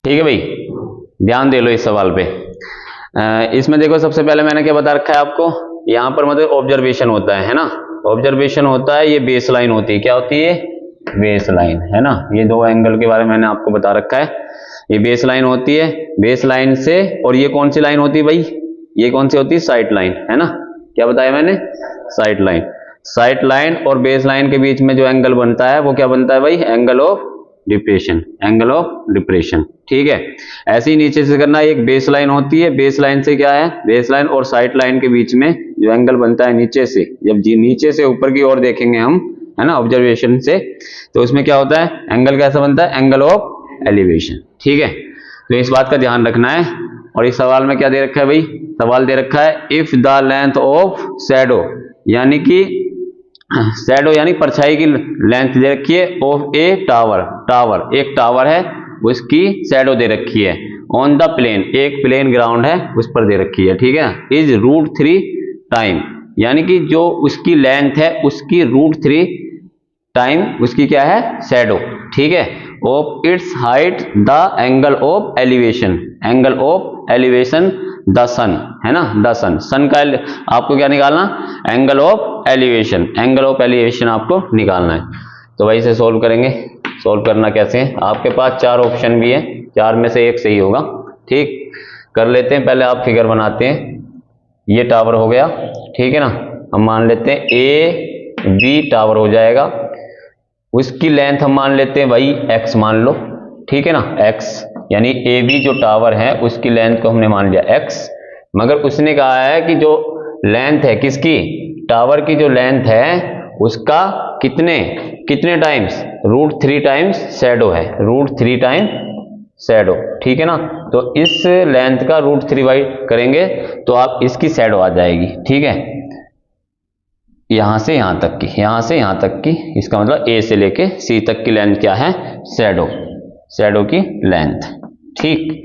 ठीक है भाई, ध्यान दे लो इस सवाल पे। इसमें देखो सबसे पहले मैंने क्या बता रखा है आपको, यहाँ पर मतलब ऑब्जर्वेशन होता है ना, ऑब्जर्वेशन होता है, ये बेस लाइन होती है, क्या होती है, बेस लाइन, है ना। ये दो एंगल के बारे में मैंने आपको बता रखा है, ये बेस लाइन होती है, बेस लाइन से, और ये कौन सी लाइन होती है भाई, ये कौन सी होती है, साइड लाइन, है ना। क्या बताया मैंने, साइड लाइन। साइड लाइन और बेस लाइन के बीच में जो एंगल बनता है वो क्या बनता है भाई, angle of depression, angle of depression, ठीक है। ऐसे ही नीचे से करना, एक बेस लाइन होती है, बेस लाइन से क्या है, बेस लाइन और साइड लाइन के बीच में जो एंगल बनता है नीचे से, जब नीचे से ऊपर की ओर देखेंगे हम, है ना, ऑब्जर्वेशन से, तो उसमें क्या होता है, एंगल कैसा बनता है, एंगल ऑफ एलिवेशन, ठीक है। तो इस बात का ध्यान रखना है। और इस सवाल में क्या दे रखा है भाई, सवाल दे रखा है if the length of shadow, यानी कि शैडो यानी परछाई की लेंथ दे रखी है, ऑफ ए टावर, टावर एक टावर है उसकी शैडो दे रखी है, ऑन द प्लेन एक प्लेन ग्राउंड है उस पर दे रखी है, ठीक है, इज √3 टाइम, यानी कि जो उसकी लेंथ है उसकी √3 टाइम उसकी क्या है, शैडो, ठीक है, of its height the angle of elevation, angle of elevation the sun, है ना, द सन, सन का आपको क्या निकालना, angle of elevation, angle of elevation आपको निकालना है। तो वही से सोल्व करेंगे। सोल्व करना कैसे है, आपके पास 4 ऑप्शन भी है, 4 में से एक सही होगा, ठीक। कर लेते हैं, पहले आप फिगर बनाते हैं। ये टावर हो गया, ठीक है ना, हम मान लेते हैं AB टावर हो जाएगा, उसकी लेंथ हम मान लेते हैं भाई x मान लो, ठीक है ना, x, यानी AB जो टावर है उसकी लेंथ को हमने मान लिया x, मगर उसने कहा है कि जो लेंथ है किसकी, टावर की जो लेंथ है उसका कितने कितने टाइम्स, √3 टाइम्स शैडो है, √3 टाइम शैडो, ठीक है ना। तो इस लेंथ का √3 बाई करेंगे तो आप इसकी शैडो आ जाएगी, ठीक है, यहां से यहां तक की, यहां से यहां तक की, इसका मतलब A से लेके C तक की लेंथ क्या है, शैडो, शैडो की लेंथ, ठीक।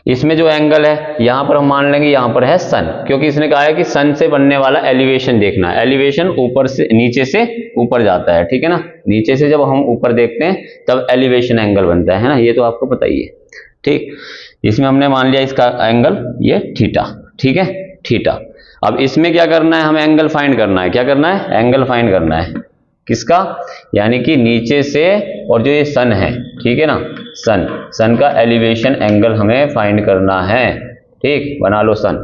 इसमें जो एंगल है यहां पर हम मान लेंगे यहां पर है सन, क्योंकि इसने कहा है कि सन से बनने वाला एलिवेशन देखना है, एलिवेशन ऊपर से नीचे से ऊपर जाता है, ठीक है ना, नीचे से जब हम ऊपर देखते हैं तब एलिवेशन एंगल बनता है ना, ये तो आपको पता ही है, ठीक। इसमें हमने मान लिया इसका एंगल ये थीटा, ठीक है, थीटा। अब इसमें क्या करना है, हमें एंगल फाइंड करना है, क्या करना है, एंगल फाइंड करना है, किसका, यानी कि नीचे से, और जो ये सन है, ठीक है ना, सन, सन का एलिवेशन एंगल हमें फाइंड करना है, ठीक, बना लो सन,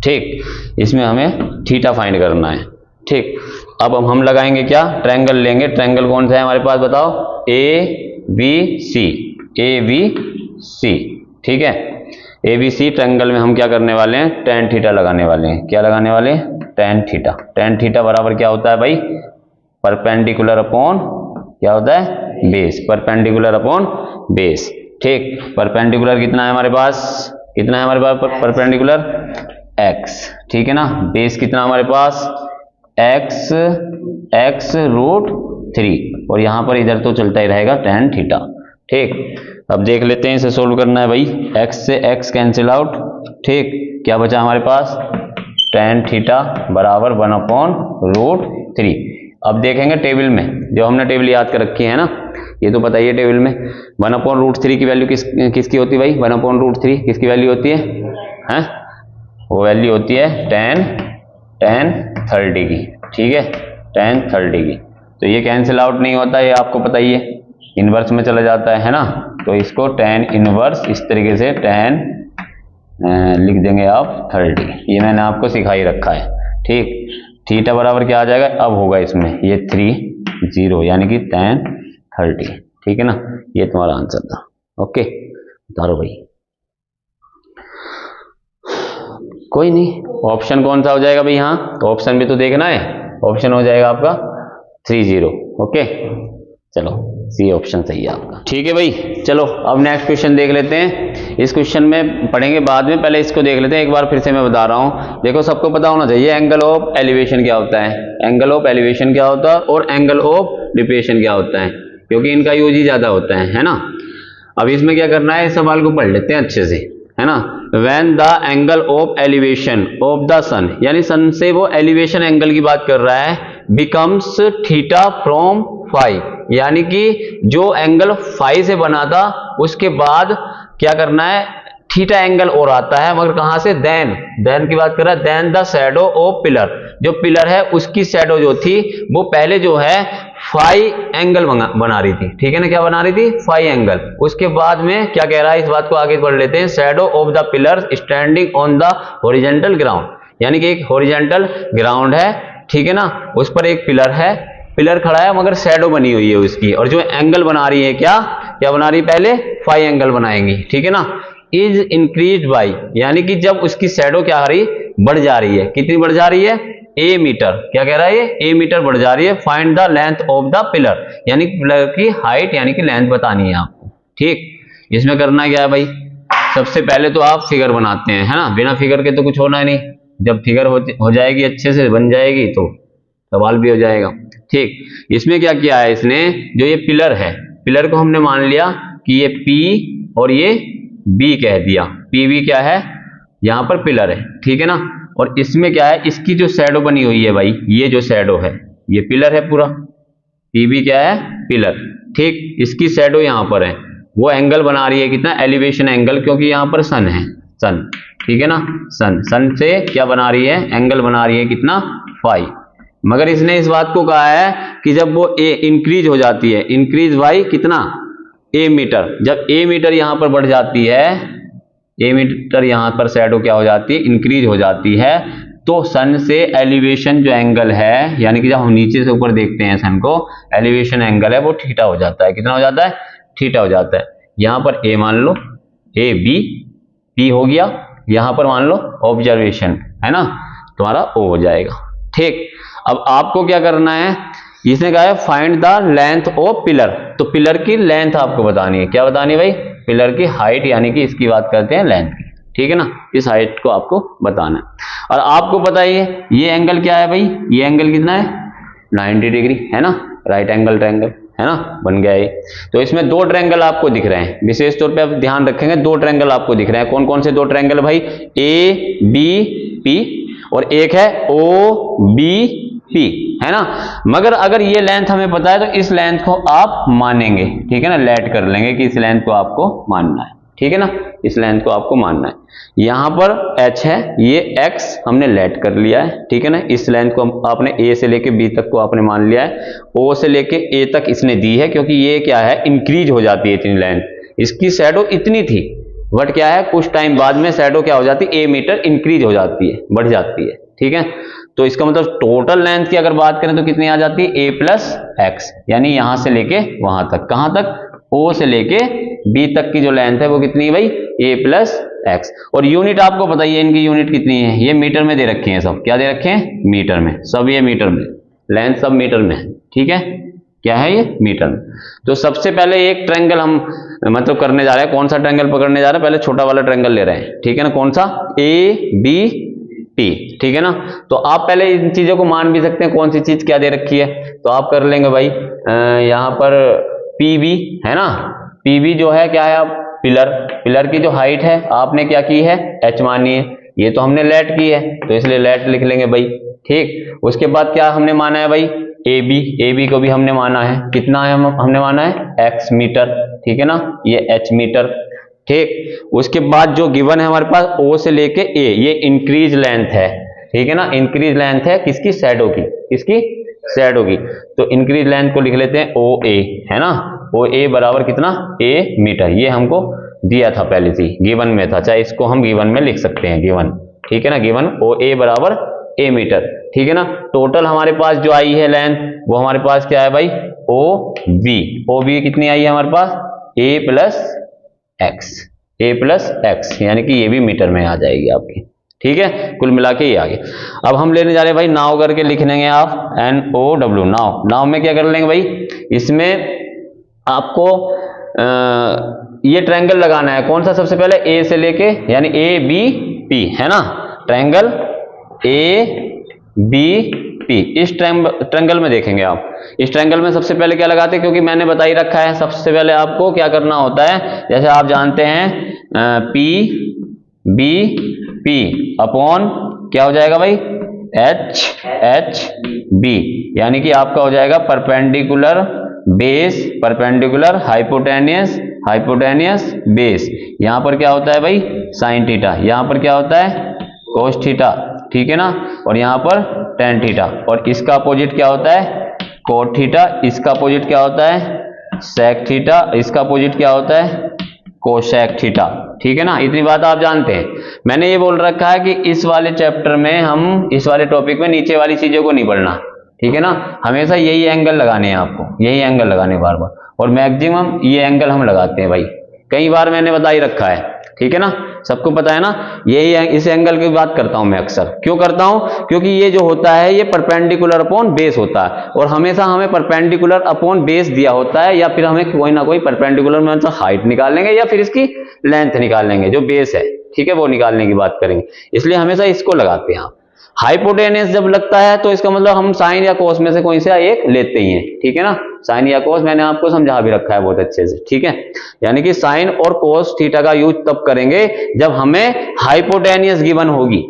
ठीक। इसमें हमें थीटा फाइंड करना है, ठीक। अब हम लगाएंगे क्या, ट्रायंगल लेंगे, ट्रायंगल कौन सा है हमारे पास बताओ, ABC, ABC, ठीक है, ABC ट्रायंगल में हम क्या करने वाले हैं, tan थीटा लगाने वाले हैं, क्या लगाने वाले हैं, tan थीटा, tan थीटा बराबर क्या होता है भाई, परपेंडिकुलर अपॉन क्या होता है, बेस, परपेंडिकुलर अपॉन बेस, ठीक। परपेंडिकुलर कितना है हमारे पास, कितना है हमारे पास परपेंडिकुलर, x, ठीक है ना, बेस कितना हमारे पास, x, x √3, और यहां पर इधर तो चलता ही रहेगा tan थीटा, ठीक। अब देख लेते हैं, इसे सोल्व करना है भाई, x से x कैंसिल आउट, ठीक, क्या बचा हमारे पास, tan थीटा बराबर 1/√3। अब देखेंगे टेबल में, जो हमने टेबल याद कर रखी है ना, ये तो बताइए टेबल में 1/√3 की वैल्यू किसकी होती है भाई, 1/√3 किसकी वैल्यू होती है, वो वैल्यू होती है tan 30 की, ठीक है, tan 30 की। तो ये कैंसिल आउट नहीं होता, ये आपको पता ही है, इनवर्स में चला जाता है ना, तो इसको tan इनवर्स इस तरीके से tan लिख देंगे आप 30, ये मैंने आपको सिखा ही रखा है, ठीक। थीटा बराबर क्या आ जाएगा, अब होगा इसमें ये 30, यानी कि tan 30, ठीक है ना, ये तुम्हारा आंसर था, ओके, उतारो भाई, कोई नहीं। ऑप्शन कौन सा हो जाएगा भाई, यहाँ ऑप्शन भी तो देखना है, ऑप्शन हो जाएगा आपका 30, ओके, चलो सी ऑप्शन सही है आपका, ठीक है भाई। चलो अब नेक्स्ट क्वेश्चन देख लेते हैं, इस क्वेश्चन में पढ़ेंगे बाद में, पहले इसको देख लेते हैं, एक बार फिर से मैं बता रहा हूं, देखो सबको पता होना चाहिए एंगल ऑफ एलिवेशन क्या होता है, एंगल ऑफ एलिवेशन क्या होता है और एंगल ऑफ डिप्रेशन क्या होता है, क्योंकि इनका यूज ही ज्यादा होता है ना। अब इसमें क्या करना है, इस सवाल को पढ़ लेते हैं अच्छे से, है ना। When the angle of elevation of the sun, यानी सन से वो एलिवेशन एंगल की बात कर रहा है, becomes थीटा from phi, यानी कि जो एंगल फाई से बना था उसके बाद क्या करना है, थीटा एंगल और आता है, मगर कहां से, देन की बात कर रहा है, then the shadow of pillar, जो पिलर है उसकी शैडो जो थी वो पहले जो है फाई एंगल बना रही थी, ठीक है ना, क्या बना रही थी, फाई एंगल। उसके बाद में क्या कह रहा है, इस बात को आगे बढ़ लेते हैं, shadow of the pillar standing on the horizontal ground, यानी कि एक हॉरिजॉन्टल ग्राउंड है, ठीक है ना, उस पर एक पिलर है, पिलर खड़ा है मगर शैडो बनी हुई है उसकी, और जो एंगल बना रही है क्या बना रही है, पहले फाई एंगल बनाएंगी, ठीक है ना, इज इंक्रीज बाई, यानी कि जब उसकी शैडो क्या आ रही, बढ़ जा रही है, कितनी बढ़ जा रही है, ए मीटर, क्या कह रहा है ये, ए मीटर बढ़ जा रही है, find the length of the pillar, यानी पिलर की हाइट यानी कि लेंथ बतानी है आपको, ठीक। इसमें करना क्या है भाई, सबसे पहले तो आप फिगर बनाते हैं, है ना, बिना फिगर के तो कुछ होना नहीं, जब फिगर हो जाएगी, अच्छे से बन जाएगी तो सवाल भी हो जाएगा, ठीक। इसमें क्या किया है इसने, जो ये पिलर है, पिलर को हमने मान लिया कि ये P और ये B कह दिया, PB क्या है, यहां पर पिलर है, ठीक है ना, और इसमें क्या है, इसकी जो शैडो बनी हुई है भाई, ये जो शैडो है, ये पिलर है पूरा, PB क्या है, पिलर, ठीक, इसकी शैडो यहां पर है, वो एंगल बना रही है कितना, एलिवेशन एंगल, क्योंकि यहां पर सन है, सन, ठीक है ना, सन से क्या बना रही है, एंगल बना रही है कितना, फाई। मगर इसने इस बात को कहा है कि जब वो ए इंक्रीज हो जाती है, इंक्रीज बाई कितना, ए मीटर, जब ए मीटर यहां पर बढ़ जाती है, ए मीटर यहां पर शैडो क्या हो जाती है, इंक्रीज हो जाती है, तो सन से एलिवेशन जो एंगल है, यानी कि जब हम नीचे से ऊपर देखते हैं सन को, एलिवेशन एंगल है वो थीटा हो जाता है, कितना हो जाता है, थीटा हो जाता है। यहां पर ए मान लो, ए बी, पी हो गया, यहां पर मान लो ऑब्जर्वेशन, है ना, तुम्हारा ओ हो जाएगा, ठीक। अब आपको क्या करना है, इसने कहा है find the length of pillar, तो पिलर की लेंथ आपको बतानी है, क्या बतानी है भाई, पिलर की हाइट, यानी कि इसकी बात करते हैं लेंथ की, ठीक है ना, इस हाइट को आपको बताना है। और आपको पता ही है ये एंगल क्या है भाई, ये एंगल कितना है, 90 डिग्री, है ना, राइट एंगल ट्रायंगल, है ना, बन गया ये। तो इसमें दो ट्रायंगल आपको दिख रहे हैं, विशेष तौर पे आप ध्यान रखेंगे, दो ट्रायंगल आपको दिख रहे हैं, कौन कौन से दो ट्रायंगल भाई, ए बी पी, और एक है ओ बी पी, है ना। मगर अगर ये लेंथ हमें पता है तो इस लेंथ को आप मानेंगे, ठीक है ना, लेट कर लेंगे कि इस लेंथ को आपको मानना है, ठीक है ना, इस लेंथ को आपको मानना है। यहां पर h है, ये x हमने लेट कर लिया है, ठीक है ना, इस लेंथ को आपने a से लेके b तक को आपने मान लिया है, o से लेके a तक इसने दी है, क्योंकि ये क्या है, इंक्रीज हो जाती है इतनी लेंथ, इसकी शैडो इतनी थी, बट क्या है, कुछ टाइम बाद में शैडो क्या हो जाती है, a मीटर इंक्रीज हो जाती है, बढ़ जाती है, ठीक है। तो इसका मतलब टोटल लेंथ की अगर बात करें तो कितनी आ जाती है, a प्लस एक्स, यानी यहां से लेके वहां तक, कहां तक, o से लेके b तक की जो लेंथ है वो कितनी है भाई, a प्लस एक्स। और यूनिट आपको बताइए इनकी यूनिट कितनी है, ये मीटर में दे रखे हैं सब, क्या दे रखे हैं, मीटर में, सब ये मीटर में, लेंथ सब मीटर में, ठीक है, क्या है ये, मीटर में। तो सबसे पहले एक ट्रायंगल हम मतलब करने जा रहे हैं, कौन सा ट्रायंगल पकड़ने जा रहे हैं, पहले छोटा वाला ट्रायंगल ले रहे हैं, ठीक है ना, कौन सा, ए बी पी, ठीक है ना। तो आप पहले इन चीजों को मान भी सकते हैं, कौन सी चीज क्या दे रखी है, तो आप कर लेंगे भाई, यहां पर पीबी है ना, पीबी जो है क्या है, आप पिलर की जो हाइट है आपने क्या की है, एच मानी है, ये तो हमने लेट की है तो इसलिए लेट लिख लेंगे भाई, ठीक। उसके बाद क्या हमने माना है भाई, ए बी को भी हमने माना है, कितना है हमने माना है, एक्स मीटर, ठीक है ना, ये एच मीटर, ठीक। उसके बाद जो गिवन है हमारे पास, ओ से लेके ए, ये इंक्रीज लेंथ है, ठीक है ना, इंक्रीज लेंथ है किसकी, शैडो की, किसकी, शैडो की। तो इंक्रीज लेंथ को लिख लेते हैं ओ ए, है ना, ओ ए बराबर कितना, ए मीटर, ये हमको दिया था पहले से, गिवन में था, चाहे इसको हम गिवन में लिख सकते हैं, गिवन, ठीक है ना, गिवन ओ ए बराबर ए मीटर, ठीक है ना। टोटल हमारे पास जो आई है लेंथ, वो हमारे पास क्या है भाई, ओ बी कितनी आई है हमारे पास, ए प्लस एक्स, यानी कि ये भी मीटर में आ जाएगी आपकी, ठीक है, कुल मिला के ये आ गया। अब हम लेने जा रहे हैं भाई, नाव करके लिख लेंगे आप, NOW, नाव में क्या कर लेंगे भाई, इसमें आपको ये ट्रायंगल लगाना है, कौन सा, सबसे पहले ए से लेके, यानी ए बी पी, है ना, ट्रायंगल ए बी पी, इस ट्रायंगल में देखेंगे आप, इस ट्रायंगल में सबसे पहले क्या लगाते हैं, क्योंकि मैंने बता ही रखा है, सबसे पहले आपको क्या करना होता है, जैसे आप जानते हैं पी बी पी अपॉन क्या हो जाएगा भाई, एच बी, यानी कि आपका हो जाएगा perpendicular base, perpendicular hypotenuse, hypotenuse base, यहां पर क्या होता है भाई साइन थीटा, यहां पर क्या होता है कोस थीटा, ठीक है ना, और यहां पर टेन थीटा, और इसका अपोजिट क्या होता है कोट थीटा, इसका अपोजिट क्या होता है सेक थीटा, इसका अपोजिट क्या होता है कोसेक थीटा, ठीक है ना। इतनी बात आप जानते हैं। मैंने ये बोल रखा है कि इस वाले चैप्टर में हम इस वाले टॉपिक में नीचे वाली चीजों को नहीं पढ़ना, ठीक है ना, हमेशा यही एंगल लगाने हैं आपको, यही एंगल लगाने बार बार, और मैक्सिमम ये एंगल हम लगाते हैं भाई, कई बार मैंने बता ही रखा है, ठीक है ना, सबको पता है ना, यही इस एंगल की बात करता हूं मैं अक्सर, क्यों करता हूं, क्योंकि ये जो होता है ये परपेंडिकुलर अपॉन बेस होता है, और हमेशा हमें परपेंडिकुलर अपॉन बेस दिया होता है, या फिर हमें कोई ना कोई परपेंडिकुलर में हाइट निकाल लेंगे या फिर इसकी लेंथ निकाल लेंगे, जो बेस है, ठीक है, वो निकालने की बात करेंगे, इसलिए हमेशा इसको लगाते हैं आप। हाइपोटेनियस जब लगता है तो इसका मतलब हम साइन या कोस में से कोई सा एक लेते ही हैं, ठीक है ना, साइन या कोस मैंने आपको समझा भी रखा है बहुत अच्छे से, ठीक है, यानी कि साइन और कोस थीटा का यूज तब करेंगे जब हमें हाइपोटेनियस गिवन होगी,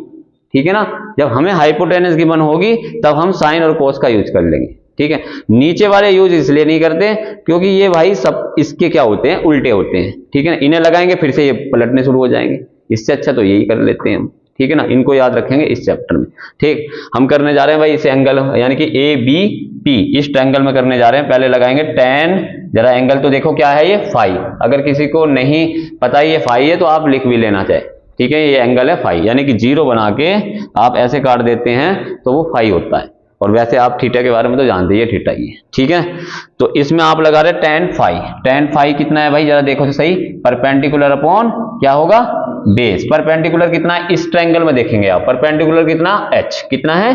ठीक है ना, जब हमें हाइपोटेनियस गिवन होगी तब हम साइन और कोस का यूज कर लेंगे, ठीक है। नीचे वाले यूज इसलिए नहीं करते क्योंकि ये भाई सब इसके क्या होते हैं उल्टे होते हैं, ठीक है ना, इन्हें लगाएंगे फिर से ये पलटने शुरू हो जाएंगे, इससे अच्छा तो यही कर लेते हैं हम, ठीक है ना, इनको याद रखेंगे इस चैप्टर में, ठीक। हम करने जा रहे हैं भाई इस एंगल यानी कि ए बी पी, इस ट्रायंगल में करने जा रहे हैं। पहले लगाएंगे टेन, जरा एंगल तो देखो क्या है ये फाई, अगर किसी को नहीं पता ये फाई है तो आप लिख भी लेना चाहे, ठीक है, ये एंगल है फाई, यानी कि जीरो बना के आप ऐसे काट देते हैं तो वो फाई होता है, और वैसे आप थीटा के बारे में तो जानते ही है, थीटा ही है, ठीक है। तो इसमें आप लगा रहे टेन फाई, टेन फाई कितना है भाई जरा देखो तो सही, परपेंडिकुलर अपॉन क्या होगा बेस, परपेंडिकुलर कितना है इस ट्रायंगल में देखेंगे आप, परपेंडिकुलर कितना h, कितना है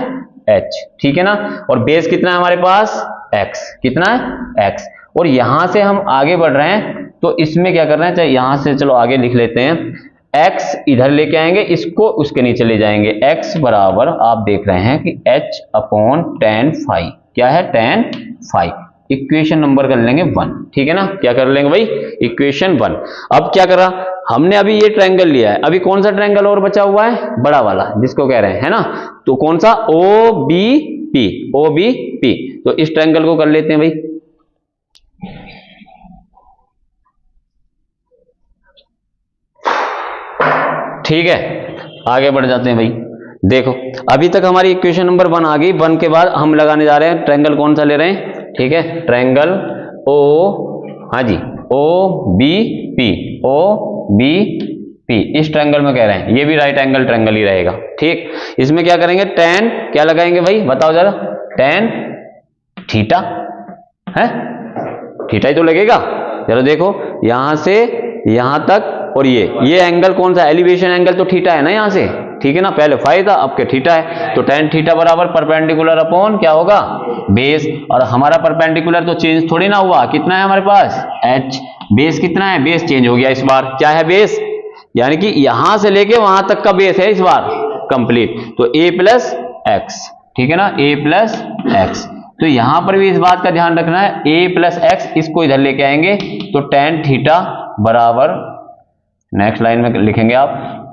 h, ठीक है ना, और बेस कितना है हमारे पास x, कितना है x, और यहां से हम आगे बढ़ रहे हैं तो इसमें क्या करना है, चाहे यहां से चलो आगे लिख लेते हैं, x इधर लेके आएंगे, इसको उसके नीचे ले जाएंगे, x बराबर आप देख रहे हैं कि h अपॉन टेन फाई, क्या है टेन फाई, इक्वेशन नंबर कर लेंगे 1, ठीक है ना, क्या कर लेंगे भाई इक्वेशन 1। अब क्या करा हमने, अभी ये ट्रायंगल लिया है, अभी कौन सा ट्रायंगल और बचा हुआ है बड़ा वाला जिसको कह रहे हैं, है ना, तो कौन सा O B P, O B P, तो इस ट्रायंगल को कर लेते हैं भाई, ठीक है, आगे बढ़ जाते हैं भाई। देखो अभी तक हमारी इक्वेशन नंबर 1 आ गई, 1 के बाद हम लगाने जा रहे हैं ट्रायंगल कौन सा ले रहे हैं, ठीक है, ट्रायंगल ओ, हाँ जी O B P, O B P, इस ट्रायंगल में कह रहे हैं, ये भी राइट एंगल ट्रायंगल ही रहेगा, ठीक। इसमें क्या करेंगे टेन, क्या लगाएंगे भाई बताओ जरा, टेन थीटा है, थीटा ही तो लगेगा, जरा देखो यहां से यहां तक, और ये एंगल कौन सा, एलिवेशन एंगल तो थीटा है ना यहां से, ठीक है ना, पहले फाई था अब के थीटा है, तो टेन थीटा बराबर परपेंडिकुलर अपॉन क्या होगा बेस, और हमारा परपेंडिकुलर तो चेंज थोड़ी ना हुआ, कितना है हमारे पास h, बेस कितना है, बेस चेंज हो गया इस बार, क्या है बेस, यानी कि यहां से लेके वहां तक का बेस है इस बार कंप्लीट, तो a प्लस एक्स, ठीक है ना, a प्लस एक्स, तो यहां पर भी इस बात का ध्यान रखना है a प्लस एक्स, इसको इधर लेके आएंगे तो टेन थीटा बराबर, नेक्स्ट लाइन में लिखेंगे आप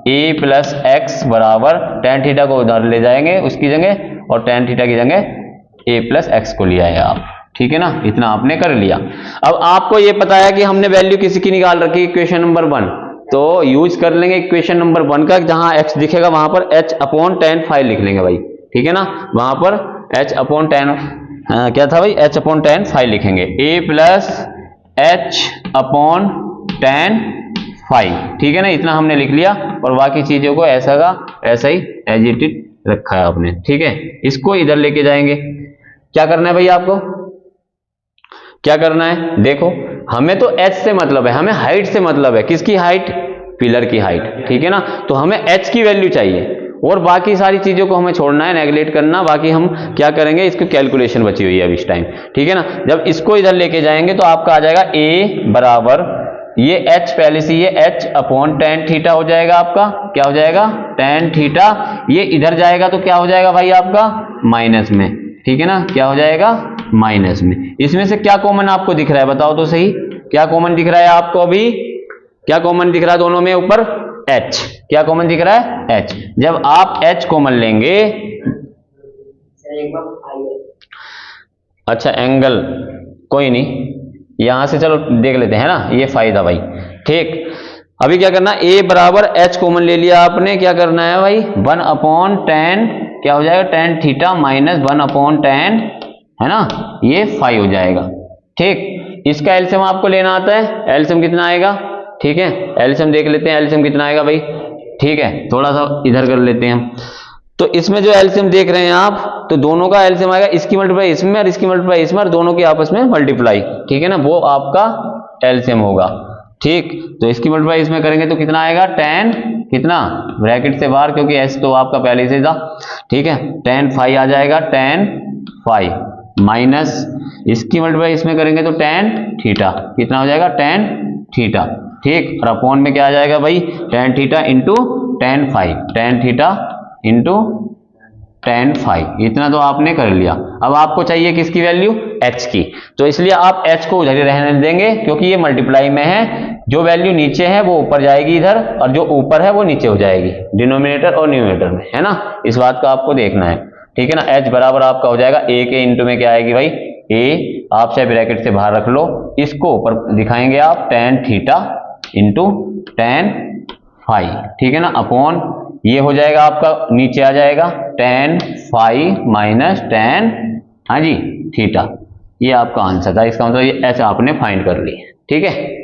a प्लस एक्स बराबर, टेन थीटा को उधर ले जाएंगे उसकी जगह, और टेन थीटा की जगह a प्लस एक्स को लिया है आप, ठीक है ना, इतना आपने कर लिया। अब आपको ये पता है कि हमने वैल्यू किसी की निकाल रखी इक्वेशन नंबर 1, तो यूज कर लेंगे इक्वेशन नंबर 1 का, जहां x दिखेगा वहां पर h अपॉन टेन फाई लिख लेंगे भाई, ठीक है ना, वहां पर h अपॉन टेन क्या था भाई, h अपॉन टेन फाई लिखेंगे, a plus h upon tan phi, ठीक है ना, इतना हमने लिख लिया, और बाकी चीजों को ऐसा का ऐसा ही एज इट इज रखा है आपने, ठीक है। इसको इधर लेके जाएंगे, क्या करना है भाई आपको, क्या करना है, देखो हमें तो h से मतलब है, हमें हाइट से मतलब है, किसकी हाइट, पिलर की हाइट, ठीक है ना, तो हमें h की वैल्यू चाहिए, और बाकी सारी चीजों को हमें छोड़ना है, नेगलेक्ट करना, बाकी हम क्या करेंगे, इसकी कैलकुलेशन बची हुई है अभी इस टाइम, ठीक है ना। जब इसको इधर लेके जाएंगे तो आपका आ जाएगा a बराबर, ये h पहले से ये h अपॉन टेन थीटा हो जाएगा आपका, क्या हो जाएगा टेन थीटा, ये इधर जाएगा तो क्या हो जाएगा भाई आपका माइनस में, ठीक है ना, क्या हो जाएगा माइनस में। इसमें से क्या कॉमन आपको दिख रहा है बताओ तो सही, क्या कॉमन दिख रहा है आपको, अभी क्या कॉमन दिख रहा है दोनों में, ऊपर h, क्या कॉमन दिख रहा है h, जब आप h कॉमन लेंगे, अच्छा एंगल कोई नहीं, यहां से चलो देख लेते हैं ना, ये फायदा भाई। ठीक, अभी क्या करना, a बराबर h कॉमन ले लिया आपने, क्या करना है भाई 1/tan, क्या हो जाएगा tan थीटा माइनस 1/tan, है ना, ये फाई हो जाएगा। ठीक, इसका एलसीएम आपको लेना आता है, एलसीएम कितना आएगा, ठीक है, एलसीएम देख लेते हैं, एलसीएम कितना आएगा भाई। ठीक है, थोड़ा सा इधर कर लेते हैं हम। तो इसमें जो एलसीएम देख रहे हैं आप, तो दोनों का एलसीएम आएगा, इसकी मल्टीप्लाई इसमें और इसकी मल्टीप्लाई इसमें, और दोनों की आपस में मल्टीप्लाई, ठीक है ना, वो आपका एलसीएम होगा। ठीक, तो इसकी मल्टीप्लाई इसमें करेंगे तो कितना आएगा, tan कितना, ब्रैकेट से बाहर क्योंकि s तो आपका पहले से था। ठीक है, tan फाई आ जाएगा, tan फाई माइनस इसकी मल्टीप्लाई इसमें करेंगे तो tan थीटा, कितना हो जाएगा, tan थीटा। ठीक, और अपॉन में क्या आ जाएगा भाई, tan theta into tan phi, tan theta into tan phi, इतना तो आपने कर लिया। अब आपको चाहिए किसकी वैल्यू, h की, तो इसलिए आप h को उधर ही रहने देंगे क्योंकि ये मल्टीप्लाई में है, जो वैल्यू नीचे है वो ऊपर जाएगी इधर, और जो ऊपर है वो नीचे हो जाएगी, डिनोमिनेटर और न्यूमरेटर में, है ना, इस बात का आपको देखना है। ठीक है ना, h बराबर आपका हो जाएगा a के इंटू में क्या आएगी भाई, a, आप चाहे ब्रैकेट से बाहर रख लो, इसको ऊपर दिखाएंगे आप tan theta into tan phi, ठीक है ना, अपॉन ये हो जाएगा आपका, नीचे आ जाएगा tan फाई माइनस tan, हाँ जी, थीटा। ये आपका आंसर था, इसका मतलब ये ऐसे आपने फाइंड कर ली। ठीक है।